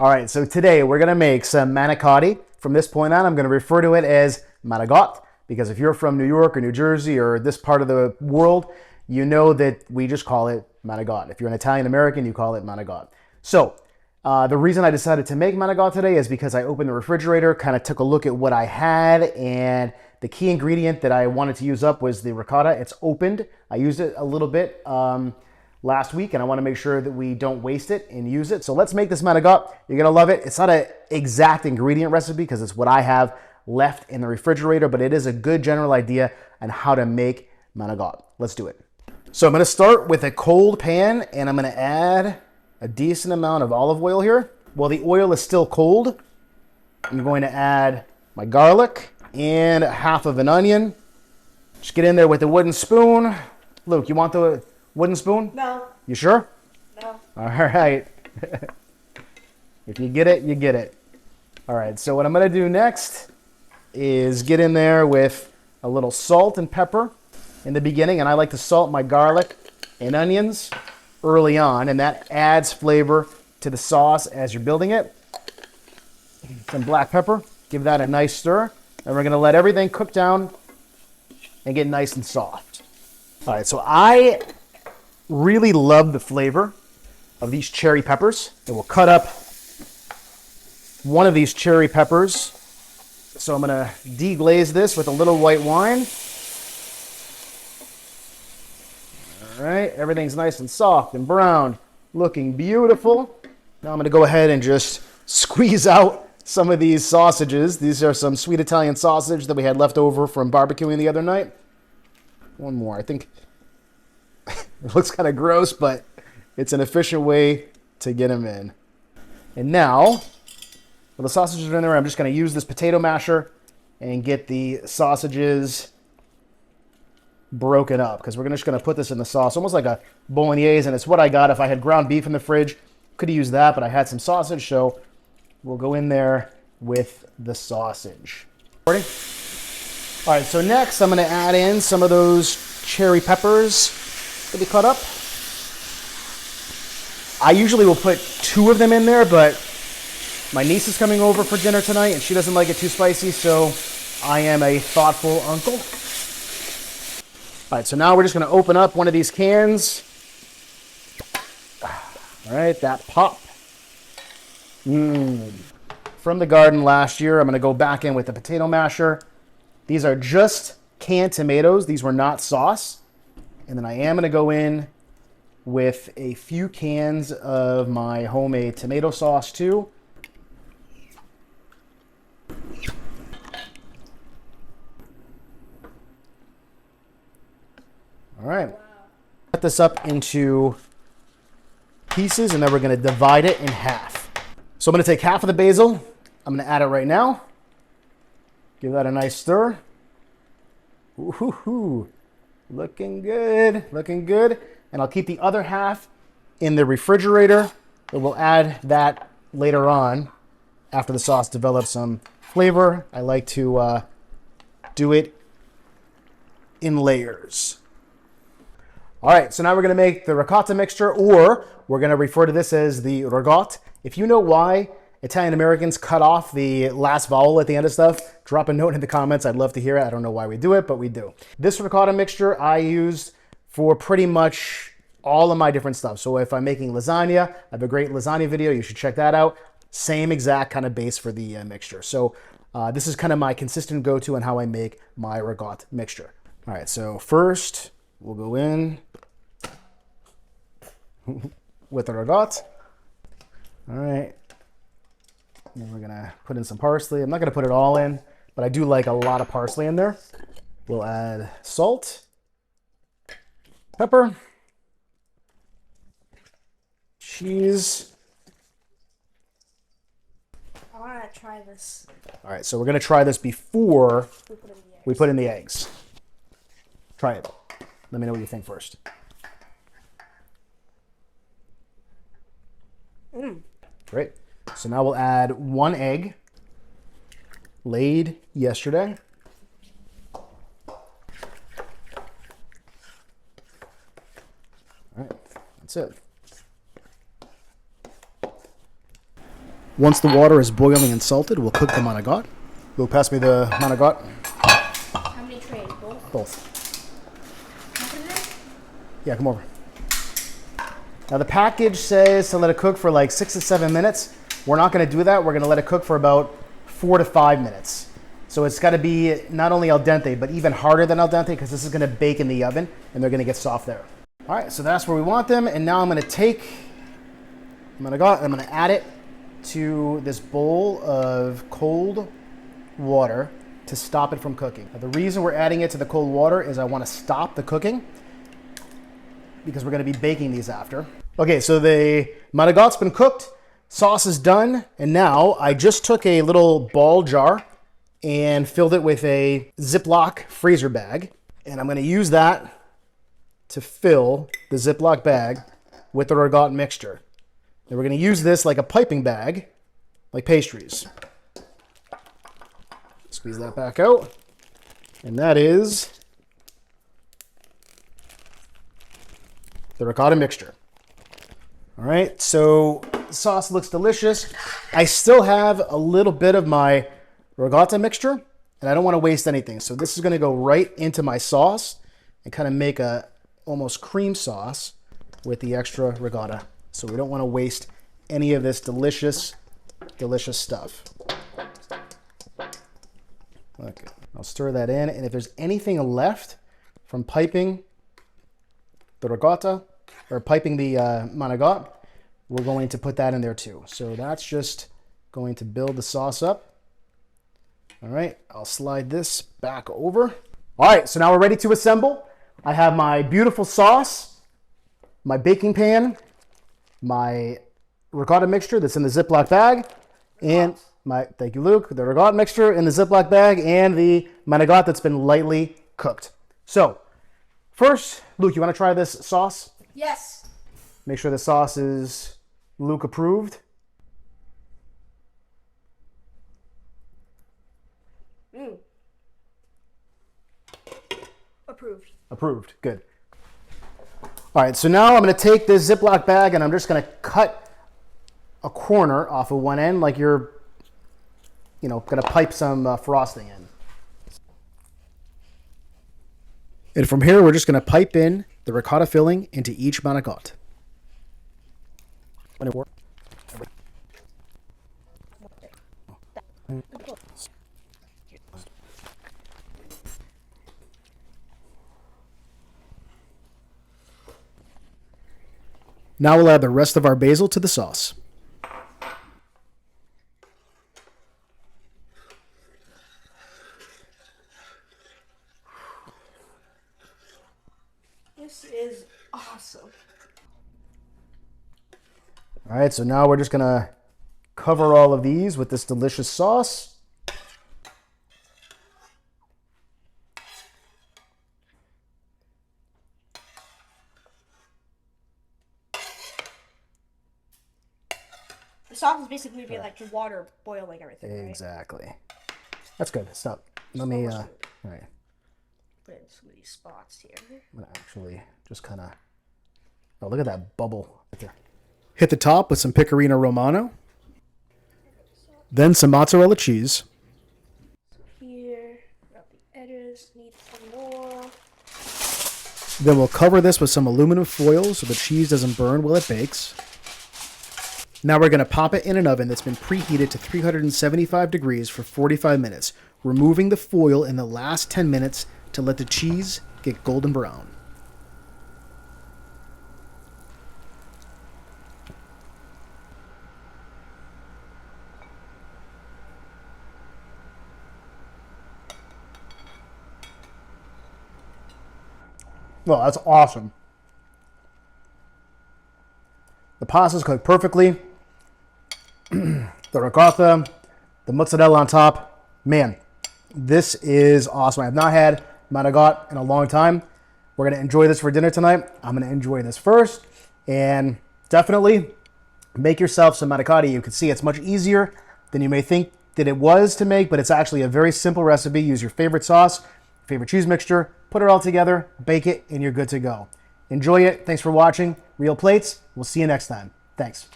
All right, so today we're gonna make some manicotti. From this point on, I'm gonna refer to it as manigot because if you're from New York or New Jersey or this part of the world, you know that we just call it manigot. If you're an Italian American, you call it manigot. So the reason I decided to make manigot today is because I opened the refrigerator, kind of took a look at what I had, and the key ingredient that I wanted to use up was the ricotta. It's opened. I used it a little bit last week, and I want to make sure that we don't waste it and use it. So let's make this manigot. You're going to love it. It's not an exact ingredient recipe because it's what I have left in the refrigerator, but it is a good general idea on how to make manigot. Let's do it. So I'm going to start with a cold pan, and I'm going to add a decent amount of olive oil here. While the oil is still cold, I'm going to add my garlic and half of an onion. Just get in there with a wooden spoon. Luke, you want the wooden spoon? No. You sure? No. All right. If you get it, you get it. All right, so what I'm going to do next is get in there with a little salt and pepper in the beginning, and I like to salt my garlic and onions early on, and that adds flavor to the sauce as you're building it. Some black pepper, give that a nice stir, and we're going to let everything cook down and get nice and soft. All right, so I really love the flavor of these cherry peppers, and we'll cut up one of these cherry peppers. So I'm going to deglaze this with a little white wine. All right, everything's nice and soft and brown, looking beautiful. Now I'm going to go ahead and just squeeze out some of these sausages. These are some sweet Italian sausage that we had left over from barbecuing the other night. One more. I think it looks kind of gross, but it's an efficient way to get them in. And now, while the sausages are in there, I'm just going to use this potato masher and get the sausages broken up because we're just going to put this in the sauce, almost like a bolognese, and it's what I got. If I had ground beef in the fridge, could have used that, but I had some sausage, so we'll go in there with the sausage. Ready? All right, so next I'm going to add in some of those cherry peppers that we cut up. I usually will put 2 of them in there, but my niece is coming over for dinner tonight, and she doesn't like it too spicy, so I am a thoughtful uncle. All right, so now we're just going to open up one of these cans. All right, that pop. From the garden last year, I'm going to go back in with the potato masher. These are just canned tomatoes. These were not sauce. And then I am going to go in with a few cans of my homemade tomato sauce too. All right. Cut this up into pieces, and then we're going to divide it in half. So I'm going to take half of the basil. I'm going to add it right now. Give that a nice stir. Ooh, looking good, looking good. And I'll keep the other half in the refrigerator, and we'll add that later on after the sauce develops some flavor. I like to do it in layers. All right, so now we're going to make the ricotta mixture, or we're going to refer to this as the ricotta. If you know why Italian Americans cut off the last vowel at the end of stuff, drop a note in the comments. I'd love to hear it. I don't know why we do it, but we do. This ricotta mixture I use for pretty much all of my different stuff. So if I'm making lasagna, I have a great lasagna video. You should check that out. Same exact kind of base for the mixture. So this is kind of my consistent go-to on how I make my ricotta mixture. All right, so first we'll go in with the ricotta. All right. Then we're gonna put in some parsley. I'm not gonna put it all in, but I do like a lot of parsley in there. We'll add salt, pepper, cheese. I want to try this. All right, so we're gonna try this before we put in the eggs. Try it. Let me know what you think first. Great. So now we'll add 1 egg laid yesterday. All right, that's it. Once the water is boiling and salted, we'll cook the manicotti. Luke, pass me the manicotti. How many trays? Both? Both. Yeah, come over. Now the package says to let it cook for like 6 to 7 minutes. We're not going to do that. We're going to let it cook for about 4 to 5 minutes. So it's got to be not only al dente, but even harder than al dente because this is going to bake in the oven and they're going to get soft there. All right, so that's where we want them. And now I'm going to take manicotti, I'm going to add it to this bowl of cold water to stop it from cooking. Now, the reason we're adding it to the cold water is I want to stop the cooking because we're going to be baking these after. Okay, so the manigotti's been cooked, sauce is done, and now I just took a little ball jar and filled it with a Ziploc freezer bag, and I'm going to use that to fill the Ziploc bag with the ricotta mixture. And we're going to use this like a piping bag, like pastries. Squeeze that back out, and that is the ricotta mixture. All right, so the sauce looks delicious. I still have a little bit of my ricotta mixture, and I don't want to waste anything. So this is going to go right into my sauce and kind of make a almost cream sauce with the extra ricotta. So we don't want to waste any of this delicious, delicious stuff. Okay, I'll stir that in, and if there's anything left from piping the ricotta or piping the manicotti, we're going to put that in there too. So that's just going to build the sauce up. All right, I'll slide this back over. All right, so now we're ready to assemble. I have my beautiful sauce, my baking pan, my ricotta mixture that's in the Ziploc bag, and thank you, Luke, the ricotta mixture in the Ziploc bag, and the manicotti that's been lightly cooked. So, first, Luke, you want to try this sauce? Yes. Make sure the sauce is Luke approved. Approved. Approved. Good. All right, so now I'm going to take this Ziploc bag and I'm just going to cut a corner off of one end like you're, going to pipe some frosting in. And from here, we're just going to pipe in the ricotta filling into each manicotti. Now we'll add the rest of our basil to the sauce. This is awesome. All right, so now we're just going to cover all of these with this delicious sauce. The sauce is basically be like water boiling everything, right? Exactly. That's good. Stop. Let me, all right. Put in some of these spots here. I'm going to actually just kind of, oh, look at that bubble right there. Hit the top with some Pecorino Romano. Then some mozzarella cheese. Here, got the edges, need some more. Then we'll cover this with some aluminum foil so the cheese doesn't burn while it bakes. Now we're going to pop it in an oven that's been preheated to 375 degrees for 45 minutes, removing the foil in the last 10 minutes to let the cheese get golden brown. Well, that's awesome. The pasta's cooked perfectly. The ricotta, the mozzarella on top. Man, this is awesome. I have not had manicotti in a long time. We're going to enjoy this for dinner tonight. I'm going to enjoy this first. And definitely make yourself some manicotti. You can see it's much easier than you may think that it was to make, but it's actually a very simple recipe. Use your favorite sauce, favorite cheese mixture, put it all together, bake it, and you're good to go. Enjoy it. Thanks for watching Real Plates. We'll see you next time. Thanks.